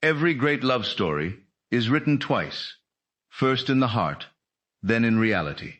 Every great love story is written twice, first in the heart, then in reality.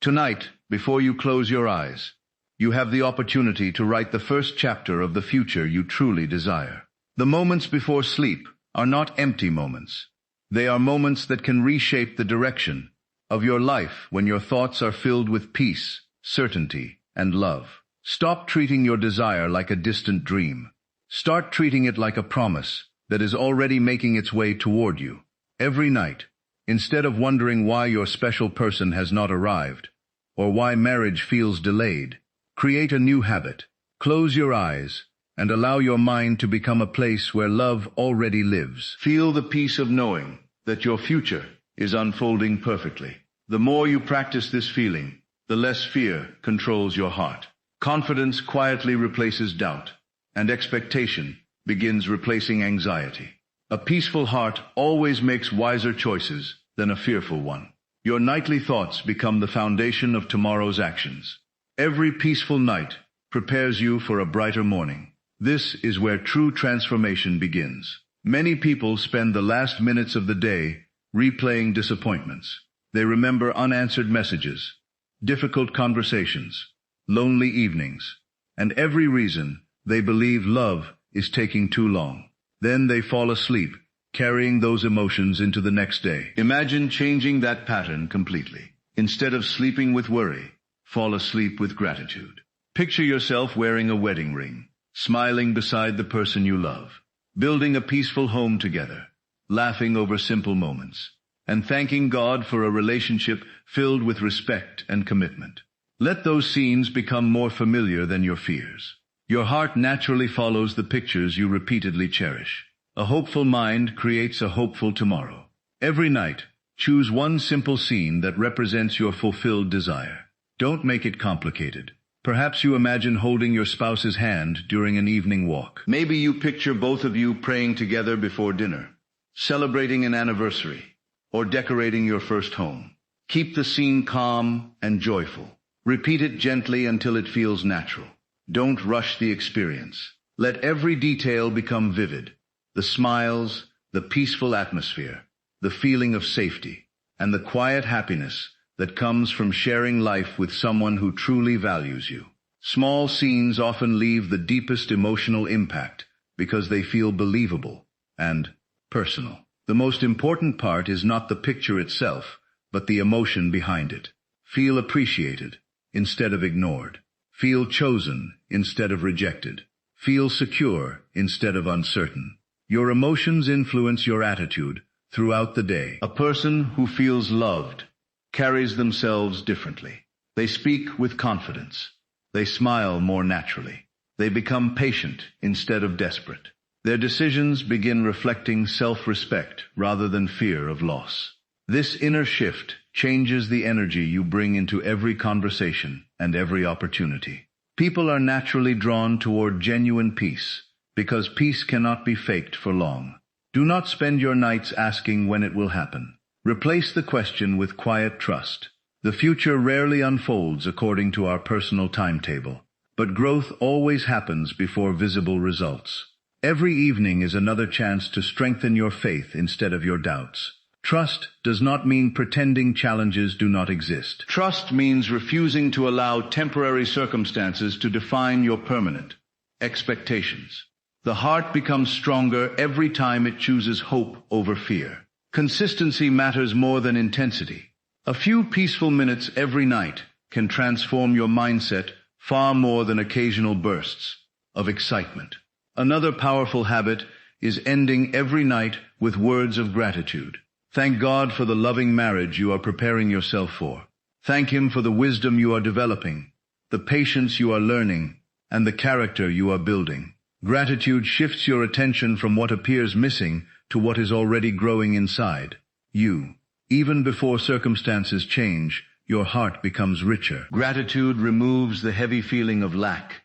Tonight, before you close your eyes, you have the opportunity to write the first chapter of the future you truly desire. The moments before sleep are not empty moments. They are moments that can reshape the direction of your life when your thoughts are filled with peace, certainty, and love. Stop treating your desire like a distant dream. Start treating it like a promise that is already making its way toward you. Every night, instead of wondering why your special person has not arrived, or why marriage feels delayed, create a new habit. Close your eyes and allow your mind to become a place where love already lives. Feel the peace of knowing that your future is unfolding perfectly. The more you practice this feeling, the less fear controls your heart. Confidence quietly replaces doubt, and expectation begins replacing anxiety. A peaceful heart always makes wiser choices than a fearful one. Your nightly thoughts become the foundation of tomorrow's actions. Every peaceful night prepares you for a brighter morning. This is where true transformation begins. Many people spend the last minutes of the day replaying disappointments. They remember unanswered messages, difficult conversations, lonely evenings, and every reason they believe love is taking too long. Then they fall asleep, carrying those emotions into the next day. Imagine changing that pattern completely. Instead of sleeping with worry, fall asleep with gratitude. Picture yourself wearing a wedding ring, smiling beside the person you love, building a peaceful home together, laughing over simple moments, and thanking God for a relationship filled with respect and commitment. Let those scenes become more familiar than your fears. Your heart naturally follows the pictures you repeatedly cherish. A hopeful mind creates a hopeful tomorrow. Every night, choose one simple scene that represents your fulfilled desire. Don't make it complicated. Perhaps you imagine holding your spouse's hand during an evening walk. Maybe you picture both of you praying together before dinner, celebrating an anniversary, or decorating your first home. Keep the scene calm and joyful. Repeat it gently until it feels natural. Don't rush the experience. Let every detail become vivid. The smiles, the peaceful atmosphere, the feeling of safety, and the quiet happiness that comes from sharing life with someone who truly values you. Small scenes often leave the deepest emotional impact because they feel believable and personal. The most important part is not the picture itself, but the emotion behind it. Feel appreciated instead of ignored. Feel chosen instead of rejected. Feel secure instead of uncertain. Your emotions influence your attitude throughout the day. A person who feels loved carries themselves differently. They speak with confidence. They smile more naturally. They become patient instead of desperate. Their decisions begin reflecting self-respect rather than fear of loss. This inner shift changes the energy you bring into every conversation and every opportunity. People are naturally drawn toward genuine peace, because peace cannot be faked for long. Do not spend your nights asking when it will happen. Replace the question with quiet trust. The future rarely unfolds according to our personal timetable, but growth always happens before visible results. Every evening is another chance to strengthen your faith instead of your doubts. Trust does not mean pretending challenges do not exist. Trust means refusing to allow temporary circumstances to define your permanent expectations. The heart becomes stronger every time it chooses hope over fear. Consistency matters more than intensity. A few peaceful minutes every night can transform your mindset far more than occasional bursts of excitement. Another powerful habit is ending every night with words of gratitude. Thank God for the loving marriage you are preparing yourself for. Thank Him for the wisdom you are developing, the patience you are learning, and the character you are building. Gratitude shifts your attention from what appears missing to what is already growing inside you. Even before circumstances change, your heart becomes richer. Gratitude removes the heavy feeling of lack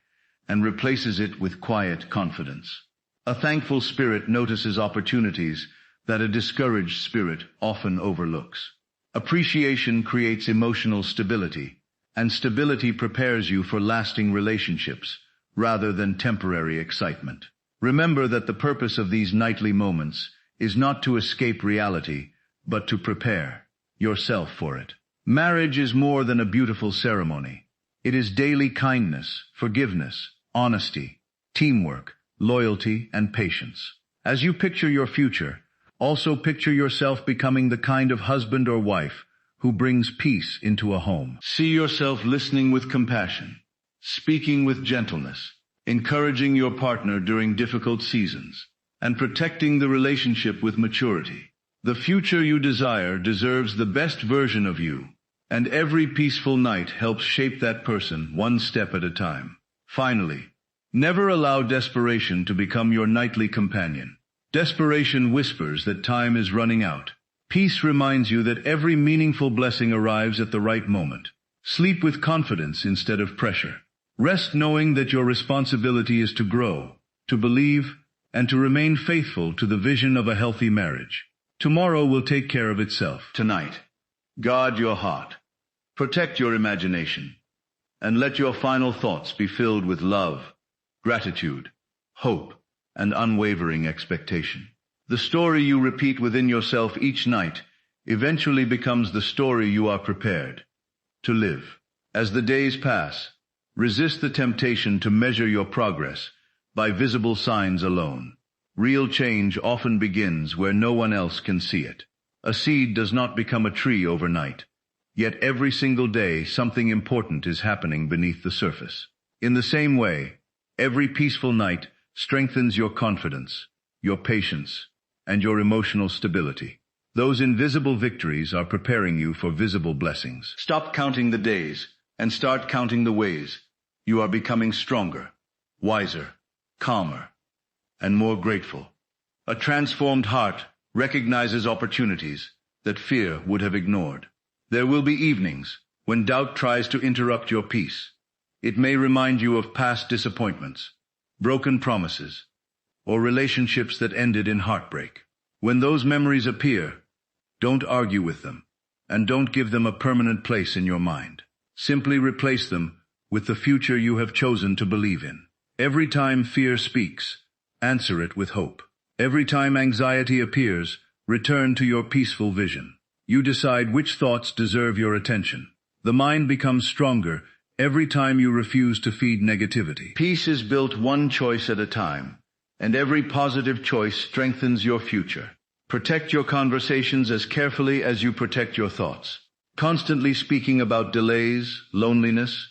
and replaces it with quiet confidence. A thankful spirit notices opportunities that a discouraged spirit often overlooks. Appreciation creates emotional stability, and stability prepares you for lasting relationships rather than temporary excitement. Remember that the purpose of these nightly moments is not to escape reality, but to prepare yourself for it. Marriage is more than a beautiful ceremony. It is daily kindness, forgiveness, honesty, teamwork, loyalty, and patience. As you picture your future, also picture yourself becoming the kind of husband or wife who brings peace into a home. See yourself listening with compassion, speaking with gentleness, encouraging your partner during difficult seasons, and protecting the relationship with maturity. The future you desire deserves the best version of you, and every peaceful night helps shape that person one step at a time. Finally, never allow desperation to become your nightly companion. Desperation whispers that time is running out. Peace reminds you that every meaningful blessing arrives at the right moment. Sleep with confidence instead of pressure. Rest knowing that your responsibility is to grow, to believe, and to remain faithful to the vision of a healthy marriage. Tomorrow will take care of itself. Tonight, guard your heart, protect your imagination, and let your final thoughts be filled with love, gratitude, hope, and unwavering expectation. The story you repeat within yourself each night eventually becomes the story you are prepared to live. As the days pass, resist the temptation to measure your progress by visible signs alone. Real change often begins where no one else can see it. A seed does not become a tree overnight, yet every single day something important is happening beneath the surface. In the same way, every peaceful night strengthens your confidence, your patience, and your emotional stability. Those invisible victories are preparing you for visible blessings. Stop counting the days and start counting the ways. You are becoming stronger, wiser, calmer, and more grateful. A transformed heart recognizes opportunities that fear would have ignored. There will be evenings when doubt tries to interrupt your peace. It may remind you of past disappointments, broken promises, or relationships that ended in heartbreak. When those memories appear, don't argue with them, and don't give them a permanent place in your mind. Simply replace them with the future you have chosen to believe in. Every time fear speaks, answer it with hope. Every time anxiety appears, return to your peaceful vision. You decide which thoughts deserve your attention. The mind becomes stronger every time you refuse to feed negativity. Peace is built one choice at a time, and every positive choice strengthens your future. Protect your conversations as carefully as you protect your thoughts. Constantly speaking about delays, loneliness,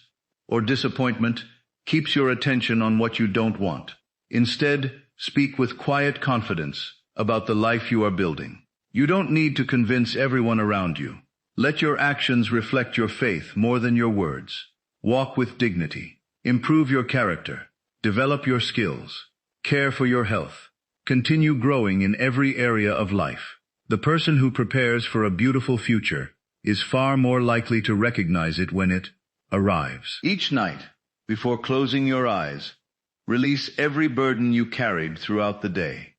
or disappointment keeps your attention on what you don't want. Instead, speak with quiet confidence about the life you are building. You don't need to convince everyone around you. Let your actions reflect your faith more than your words. Walk with dignity. Improve your character. Develop your skills. Care for your health. Continue growing in every area of life. The person who prepares for a beautiful future is far more likely to recognize it when it arrives. Each night, before closing your eyes, release every burden you carried throughout the day.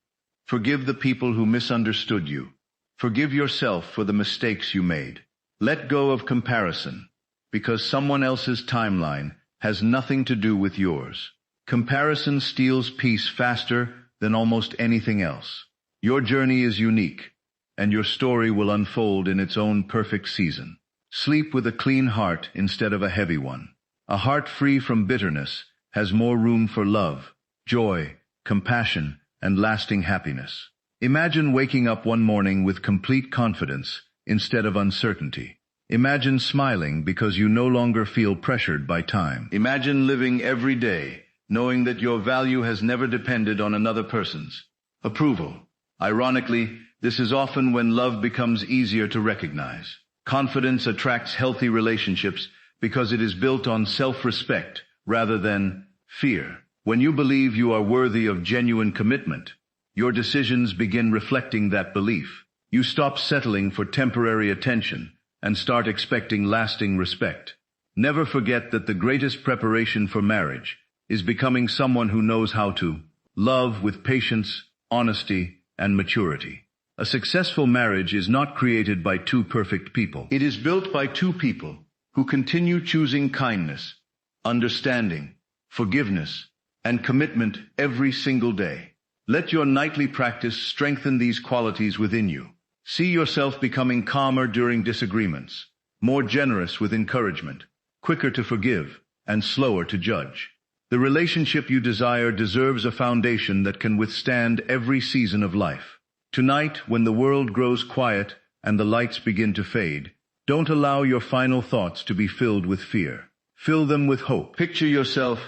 Forgive the people who misunderstood you. Forgive yourself for the mistakes you made. Let go of comparison, because someone else's timeline has nothing to do with yours. Comparison steals peace faster than almost anything else. Your journey is unique, and your story will unfold in its own perfect season. Sleep with a clean heart instead of a heavy one. A heart free from bitterness has more room for love, joy, compassion, and lasting happiness. Imagine waking up one morning with complete confidence instead of uncertainty. Imagine smiling because you no longer feel pressured by time. Imagine living every day knowing that your value has never depended on another person's approval. Ironically, this is often when love becomes easier to recognize. Confidence attracts healthy relationships because it is built on self-respect rather than fear. When you believe you are worthy of genuine commitment, your decisions begin reflecting that belief. You stop settling for temporary attention and start expecting lasting respect. Never forget that the greatest preparation for marriage is becoming someone who knows how to love with patience, honesty, and maturity. A successful marriage is not created by two perfect people. It is built by two people who continue choosing kindness, understanding, forgiveness, and commitment every single day. Let your nightly practice strengthen these qualities within you. See yourself becoming calmer during disagreements, more generous with encouragement, quicker to forgive, and slower to judge. The relationship you desire deserves a foundation that can withstand every season of life. Tonight, when the world grows quiet and the lights begin to fade, don't allow your final thoughts to be filled with fear. Fill them with hope. Picture yourself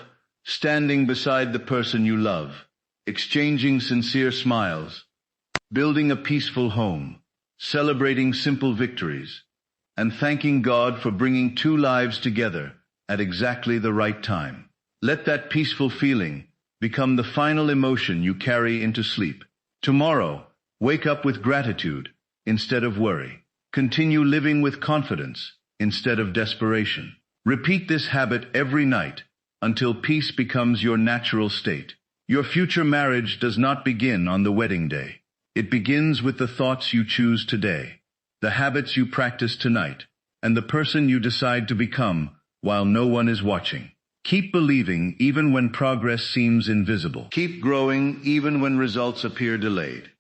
standing beside the person you love, exchanging sincere smiles, building a peaceful home, celebrating simple victories, and thanking God for bringing two lives together at exactly the right time. Let that peaceful feeling become the final emotion you carry into sleep. Tomorrow, wake up with gratitude instead of worry. Continue living with confidence instead of desperation. Repeat this habit every night until peace becomes your natural state. Your future marriage does not begin on the wedding day. It begins with the thoughts you choose today, the habits you practice tonight, and the person you decide to become while no one is watching. Keep believing even when progress seems invisible. Keep growing even when results appear delayed.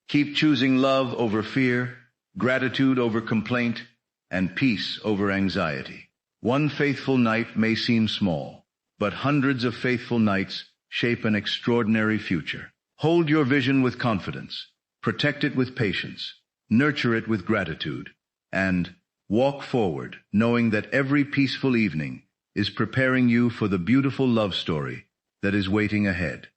Keep choosing love over fear, gratitude over complaint, and peace over anxiety. One faithful night may seem small, but hundreds of faithful nights shape an extraordinary future. Hold your vision with confidence, protect it with patience, nurture it with gratitude, and walk forward knowing that every peaceful evening is preparing you for the beautiful love story that is waiting ahead.